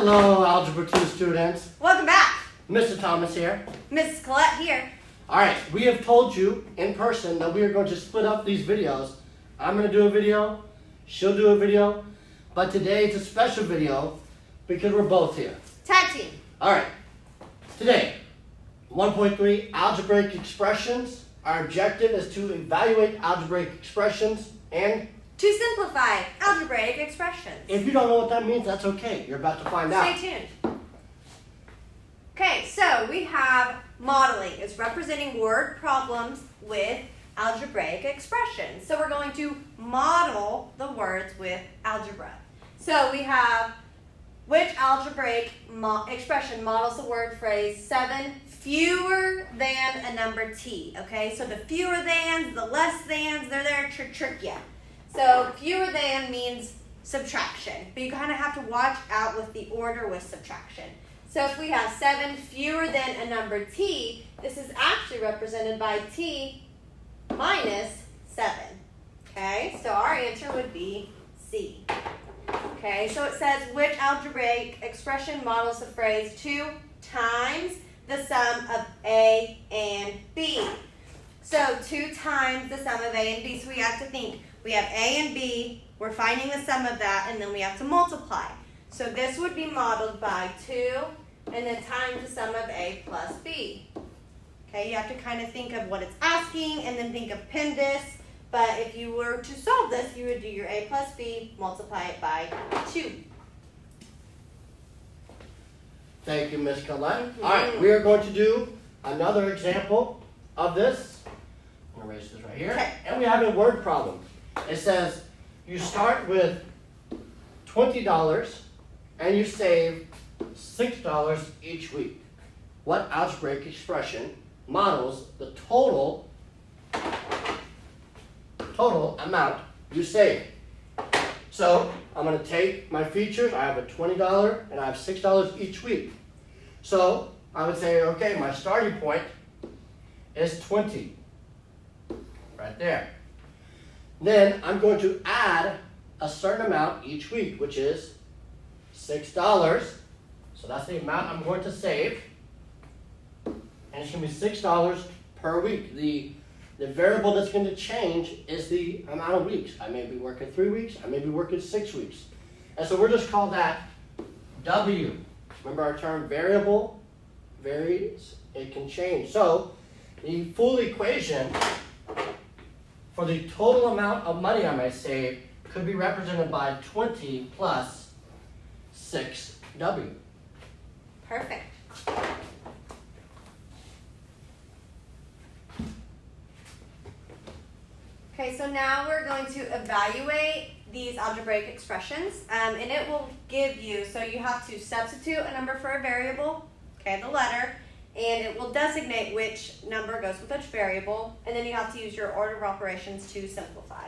Hello, Algebra 2 students. Welcome back. Mr. Thomas here. Mrs. Collette here. Alright, we have told you in person that we are going to split up these videos. I'm going to do a video, she'll do a video, but today it's a special video because we're both here. Tag team. Alright, today, 1.3 Algebraic Expressions. Our objective is to evaluate algebraic expressions and To simplify algebraic expressions. if you don't know what that means, that's okay. You're about to find out. Stay tuned. Okay, so we have modeling. It's representing word problems with algebraic expressions. So we're going to model the words with algebra. So we have which algebraic expression models the word phrase 7 fewer than a number t. Okay, so the fewer thans, the less thans, they're there to trick you. So fewer than means subtraction, but you kind of have to watch out with the order with subtraction. So if we have 7 fewer than a number t, this is actually represented by t minus 7. Okay, so our answer would be C. Okay, so it says which algebraic expression models the phrase 2 times the sum of A and B. So 2 times the sum of A and B, so we have to think. We have A and B, we're finding the sum of that, and then we have to multiply. So this would be modeled by 2 and then times the sum of A plus B. Okay, you have to kind of think of what it's asking and then think of PEMDAS. But if you were to solve this, you would do your A plus B, multiply it by 2. Thank you, Ms. Collette. Alright, we are going to do another example of this. I'm going to erase this right here. Okay. And we have a word problem. It says you start with $20 and you save $6 each week. What algebraic expression models the total amount you save? So I'm going to take my features. I have a $20 and I have $6 each week. So I would say, okay, my starting point is 20. Right there. Then I'm going to add a certain amount each week, which is $6. So that's the amount I'm going to save. And it's going to be $6 per week. The variable that's going to change is the amount of weeks. I may be working 3 weeks. I may be working 6 weeks. And so we'll just call that W. Remember our term variable varies. It can change. So the full equation for the total amount of money I might save could be represented by 20 plus 6W. Perfect. Okay, so now we're going to evaluate these algebraic expressions, and it will give you, so you have to substitute a number for a variable, okay, the letter, and it will designate which number goes with which variable, and then you have to use your order of operations to simplify.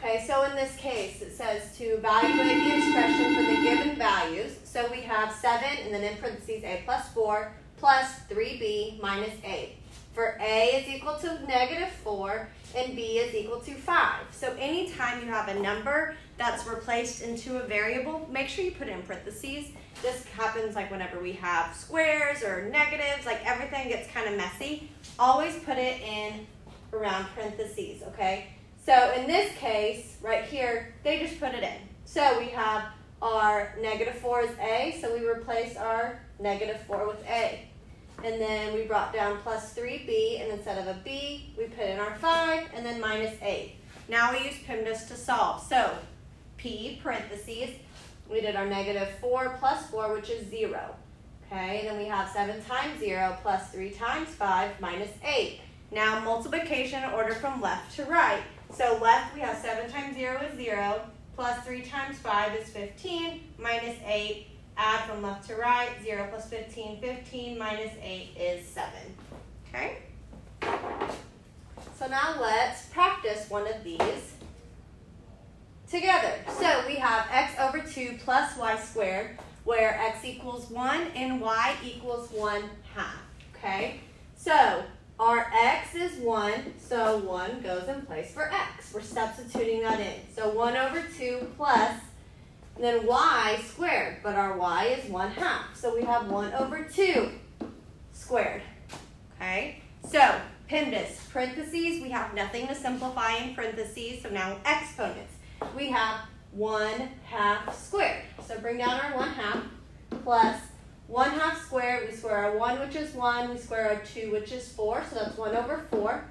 Okay, so in this case, it says to evaluate the expression for the given values. So we have 7, and then in parentheses, A plus 4 plus 3B minus 8. For A is equal to -4, and B is equal to 5. So anytime you have a number that's replaced into a variable, make sure you put it in parentheses. This happens like whenever we have squares or negatives, like everything gets kind of messy. Always put it in around parentheses, okay? So in this case, right here, they just put it in. So we have our -4 is A, so we replace our -4 with A. And then we brought down plus 3B, and instead of a B, we put in our 5, and then minus 8. Now we use PEMDAS to solve. So P, parentheses, we did our -4 plus 4, which is 0. Okay, and then we have 7 times 0 plus 3 times 5 minus 8. Now multiplication in order from left to right. So left, we have 7 times 0 is 0, plus 3 times 5 is 15, minus 8. Add from left to right, 0 plus 15, 15 minus 8 is 7. Okay? So now let's practice one of these together. So we have x over 2 plus y squared, where x equals 1 and y equals 1/2. Okay? So our x is 1, so 1 goes in place for x. We're substituting that in. So 1 over 2 plus and then y squared, but our y is 1/2. So we have 1 over 2 squared. Okay, so PEMDAS, parentheses, we have nothing to simplify in parentheses, so now exponents. We have 1/2 squared. So bring down our 1/2 plus 1/2 squared, we square our 1, which is 1, we square our 2, which is 4, so that's 1 over 4.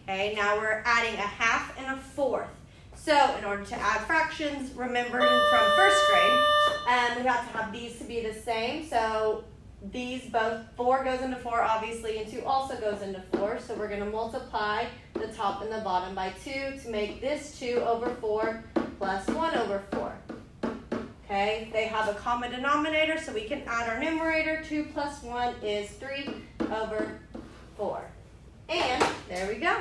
Okay, now we're adding a half and a fourth. So in order to add fractions, remembering from first grade, we have to have these to be the same. So these both, 4 goes into 4 obviously, and 2 also goes into 4. So we're going to multiply the top and the bottom by 2 to make this 2 over 4 plus 1 over 4. Okay, they have a common denominator, so we can add our numerator. 2 plus 1 is 3 over 4. And there we go.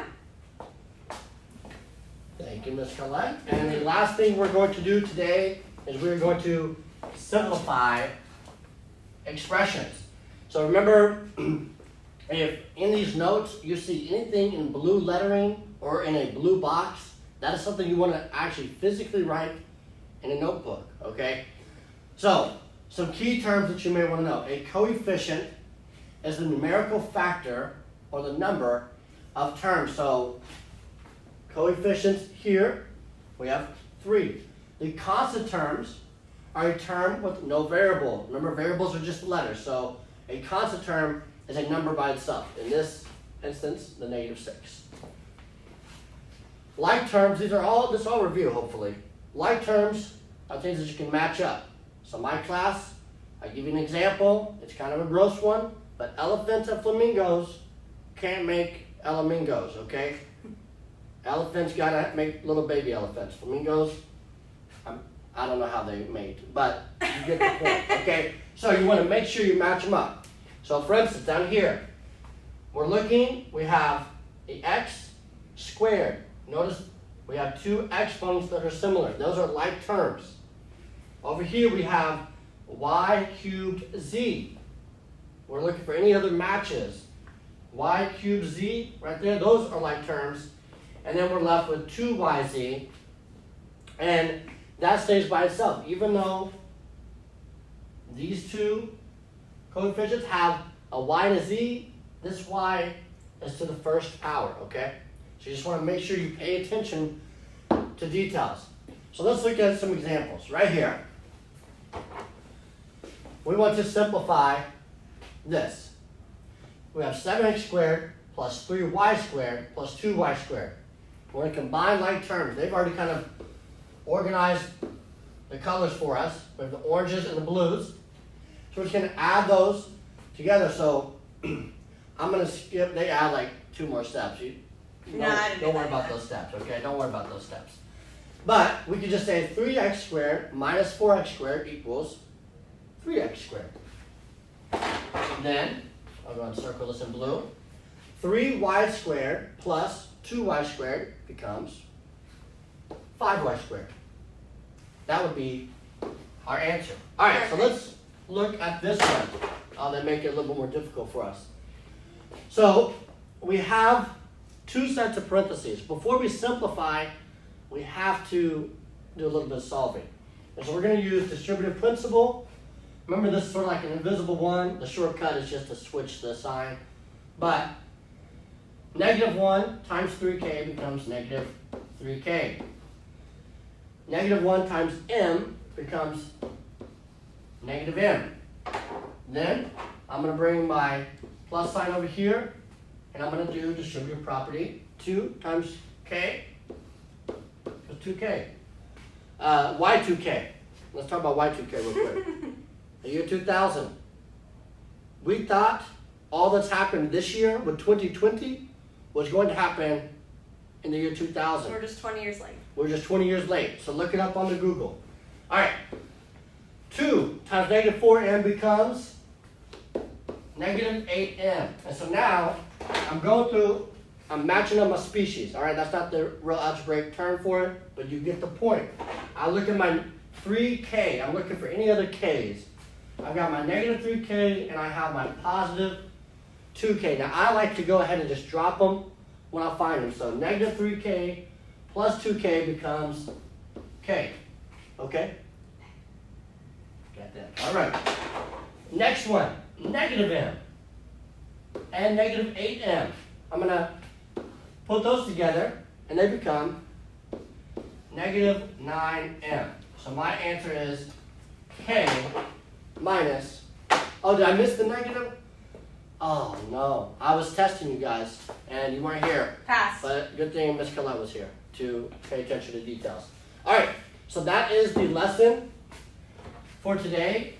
Thank you, Ms. Collette. And the last thing we're going to do today is we're going to simplify expressions. So remember, if in these notes you see anything in blue lettering or in a blue box, that is something you want to actually physically write in a notebook, okay? So, some key terms that you may want to know. A coefficient is the numerical factor or the number of terms. So, coefficients here, we have 3. The constant terms are a term with no variable. Remember, variables are just letters. So, a constant term is a number by itself. In this instance, the -6. Like terms, this is all review, hopefully. Like terms are things that you can match up. So my class, I give you an example. It's kind of a gross one, but elephants and flamingos can't make elamingos, okay? Elephants gotta make little baby elephants. Flamingos, I don't know how they mate, but you get the point, okay? So you want to make sure you match them up. So for instance, down here, we have the x squared. Notice we have 2 exponents that are similar. Those are like terms. Over here we have y cubed z. We're looking for any other matches. Y cubed z, right there, those are like terms. And then we're left with 2yz. And that stays by itself. Even though these 2 coefficients have a y and a z, this y is to the first power, okay? So you just want to make sure you pay attention to details. So let's look at some examples. Right here, we want to simplify this. We have 7x squared plus 3y squared plus 2y squared. We're going to combine like terms. They've already kind of organized the colors for us. We have the oranges and the blues. So we're just going to add those together. So I'm going to skip, they add like 2 more steps. Don't worry about those steps, okay? Don't worry about those steps. But we could just say 3x squared minus 4x squared equals 3x squared. And then, I'll go and circle this in blue. 3y squared plus 2y squared becomes 5y squared. That would be our answer. All right, so let's look at this one. They make it a little bit more difficult for us. So we have 2 sets of parentheses. Before we simplify, we have to do a little bit of solving. And so we're going to use distributive principle. Remember, this is sort of like an invisible one. The shortcut is just to switch the sign. But -1 times 3k becomes -3k. -1 times m becomes -m. Then I'm going to bring my plus sign over here, and I'm going to do distributive property. 2 times k is 2k. Y2k. Let's talk about Y2k real quick. The year 2000. We thought all that's happened this year with 2020 was going to happen in the year 2000. We're just 20 years late. We're just 20 years late. So look it up on the Google. All right. 2 times -4m becomes -8m. And so now I'm matching up my species. All right, that's not the real algebraic term for it, but you get the point. I look at my 3k. I'm looking for any other k's. I've got my -3k and I have my positive 2k. Now I like to go ahead and just drop them when I find them. So -3k plus 2k becomes k. Okay? at that. All right. Next one, negative m and negative 8m. I'm going to put those together, and they become negative 9m. So my answer is k minus, oh, did I miss the negative? Oh, no. I was testing you guys, and you weren't here. Pass. But good thing Miss Collette was here to pay attention to details. All right, so that is the lesson for today.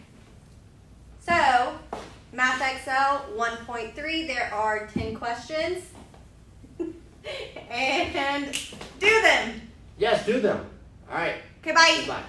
So, MathXL 1.3, there are 10 questions. And do them. Yes, do them. All right, Okay, bye. goodbye.